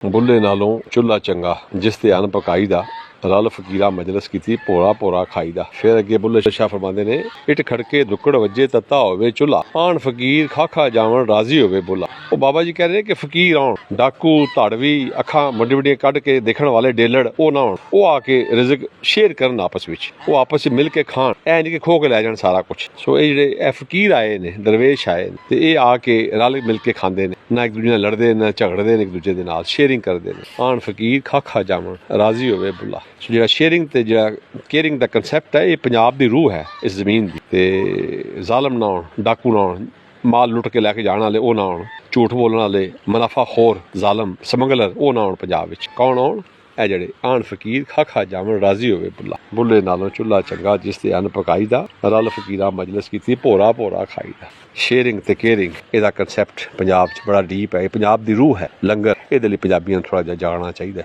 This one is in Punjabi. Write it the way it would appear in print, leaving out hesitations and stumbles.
ਬੁੱਲੇ ਨਾਲੋਂ ਚੁੱਲ੍ਹਾ ਚੰਗਾ ਜਿਸ ਤੇ ਅੰਨ ਪਕਾਈ ਦਾ ਰਲ ਫਕੀਰਾ ਮਜਲਿਸ ਕੀਤੀ ਭੋਰਾ ਭੋਰਾ ਖਾਈ ਦਾ। ਫਿਰ ਅੱਗੇ ਬੁੱਲੇ ਸ਼ਾਹ ਫਰਮਾਉਂਦੇ ਨੇ ਇੱਟ ਖੜਕੇ ਦੁੱਕੜ ਵੱਜੇ ਤੱਤਾ ਹੋਵੇ ਚੁੱਲ੍ਹਾ ਆਣ ਫਕੀਰ ਖਾਖਾ ਜਾਵਣ ਰਾਜ਼ੀ ਹੋਵੇ ਬੁੱਲਾ। ਉਹ ਬਾਬਾ ਜੀ ਕਹਿ ਰਹੇ ਕਿ ਫਕੀਰ ਆਉਣ, ਡਾਕੂ ਧੜਵੀ ਅੱਖਾਂ ਵੱਡੀ ਵੱਡੀਆਂ ਕੱਢ ਕੇ ਦੇਖਣ ਵਾਲੇ ਡੇਲੜ ਉਹ ਨਾ ਆਉਣ, ਉਹ ਆ ਕੇ ਰਿਜ਼ਕ ਸ਼ੇਅਰ ਕਰਨ ਆਪਸ ਵਿੱਚ, ਉਹ ਆਪਸ ਵਿੱਚ ਮਿਲ ਕੇ ਖਾਣ, ਐ ਨਹੀਂ ਕਿ ਖੋ ਕੇ ਲੈ ਜਾਣ ਸਾਰਾ ਕੁਛ। ਸੋ ਇਹ ਜਿਹੜੇ ਇਹ ਫਕੀਰ ਆਏ ਨੇ, ਦਰਵੇਸ਼ ਆਏ ਨੇ, ਤੇ ਇਹ ਆ ਕੇ ਰਲ ਮਿਲ ਕੇ ਖਾਂਦੇ ਨੇ, ਨਾ ਇੱਕ ਦੂਜੇ ਨਾਲ ਲੜਦੇ ਨਾ ਝਗੜਦੇ ਨੇ, ਇੱਕ ਦੂਜੇ ਦੇ ਨਾਲ ਸ਼ੇਅਰਿੰਗ ਕਰਦੇ ਨੇ। ਆਣ ਫਕੀਰ ਖਾਖਾ ਜਾਵਣ ਰਾਜ਼ੀ ਹੋਵੇ ਬੁੱਲਾ। ਸੋ ਜਿਹੜਾ ਸ਼ੇਅਰਿੰਗ ਤੇ ਜਿਹੜਾ ਕੇਅਰਿੰਗ ਦਾ ਕੰਸੈਪਟ ਹੈ, ਇਹ ਪੰਜਾਬ ਦੀ ਰੂਹ ਹੈ ਇਸ ਜ਼ਮੀਨ ਦੀ। ਤੇ ਜ਼ਾਲਮ ਨਾ ਆਉਣ, ਡਾਕੂ ਨਾ ਆਉਣ, ਮਾਲ ਲੁੱਟ ਕੇ ਲੈ ਕੇ ਜਾਣ ਵਾਲੇ ਉਹ ਨਾ ਆਉਣ, ਝੂਠ ਬੋਲਣ ਵਾਲੇ ਮੁਨਾਫਾਖੋਰ ਜ਼ਾਲਮ ਸਮਗਲਰ ਉਹ ਨਾ ਆਉਣ ਪੰਜਾਬ ਵਿੱਚ। ਕੌਣ ਆਉਣ? ਇਹ ਜਿਹੜੇ ਆਣ ਫਕੀਰ ਖਾਖਾ ਜਾਵਣ ਰਾਜ਼ੀ ਹੋਵੇ ਬੁੱਲਾ। ਬੁੱਲੇ ਨਾਲੋਂ ਚੁੱਲ੍ਹਾ ਚੰਗਾ ਜਿਸ ਤੇ ਅੰਨ ਪਕਾਈ ਦਾ ਰਲ ਫਕੀਰਾ ਮਜਲਿਸ ਕੀਤੀ ਭੋਰਾ ਭੋਰਾ ਖਾਈ ਦਾ। ਸ਼ੇਅਰਿੰਗ ਤੇ ਕੇਅਰਿੰਗ ਇਹਦਾ ਕੰਸੈਪਟ ਪੰਜਾਬ 'ਚ ਬੜਾ ਡੀਪ ਹੈ, ਇਹ ਪੰਜਾਬ ਦੀ ਰੂਹ ਹੈ। ਲੰਗਰ ਇਹਦੇ ਲਈ ਪੰਜਾਬੀਆਂ ਨੂੰ ਥੋੜ੍ਹਾ ਜਿਹਾ ਜਾਣਨਾ ਚਾਹੀਦਾ ਹੈ।